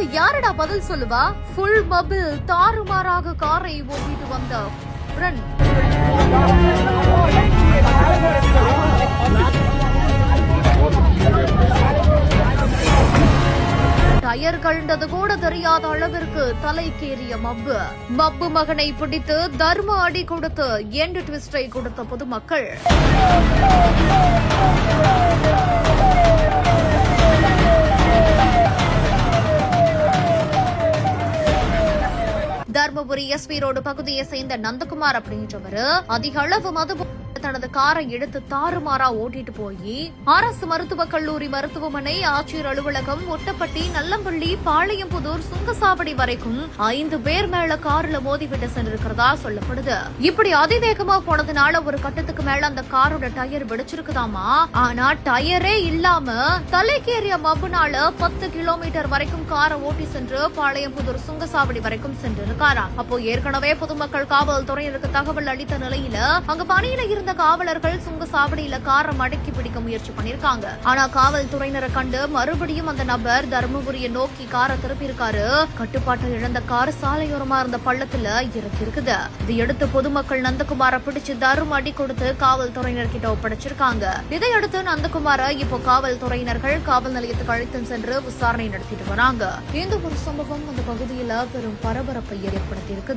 இதுக்கு யாரடா பதில் சொல்லுவா? ஃபுல் மபிள் தாறுமாறாக காரை ஓட்டிட்டு வந்த ஃப்ரெண்ட். டயர் கழண்டது கூட தெரியாத அளவிற்கு தலைக்கேறிய மப்பு மகனை பிடித்து தர்ம அடி கொடுத்து எண்டு ட்விஸ்டை கொடுத்த பொதுமக்கள். தர்மபுரி எஸ்பி ரோடு பகுதியை சேர்ந்த நந்தகுமார் அப்படின்றவரு அதிக அளவு மது தனது காரை எடுத்து தாறுமாறா ஓட்டிட்டு போய் அரசு மருத்துவக் கல்லூரி மருத்துவமனை, ஆட்சியர் அலுவலகம், ஒட்டப்பட்டி, நல்லம்பள்ளி, பாளையம்புதூர், சுங்கசாவடி வரைக்கும் 5 பேர் மேல கார்ல மோதிவிட்டு சென்றிருக்கிறதா சொல்லப்படுது. இப்படி அதிவேகமா போனதுனால ஒரு கட்டத்துக்கு மேல அந்த காரோட டயர் வெடிச்சிருக்குதாமா. ஆனா டயரே இல்லாம தலைக்கேறிய மப்புனால 10 கிலோமீட்டர் வரைக்கும் காரை ஓட்டி சென்று பாளையம்புதூர் சுங்கசாவடி வரைக்கும் சென்றிருக்காராம். அப்போ ஏற்கனவே பொதுமக்கள் காவல்துறையினருக்கு தகவல் அளித்த நிலையில அங்க பணியில இருந்த காவலர்கள் சுங்கசாவடியில காரை மடக்கி பிடிக்க முயற்சி பண்ணிருக்காங்க. ஆனா காவல்துறையினரை கண்டு மறுபடியும் அந்த நபர் தர்மபுரியை நோக்கி காரை திருப்பியிருக்காரு. கட்டுப்பாட்டை இழந்த கார் சாலையோரமா இருந்த பள்ளத்துல இறக்கி இருக்குது. இதையடுத்து பொதுமக்கள் நந்தகுமாரை பிடிச்சு தர்ம அடி கொடுத்து காவல்துறையினர் கிட்ட ஒப்படைச்சிருக்காங்க. இதையடுத்து நந்தகுமாரை இப்போ காவல்துறையினர்கள் காவல் நிலையத்துக்கு அழைத்து சென்று விசாரணை நடத்திட்டு வராங்க. இந்த ஒரு சம்பவம் அந்த பகுதியில பெரும் பரபரப்பை ஏற்படுத்தியிருக்கு.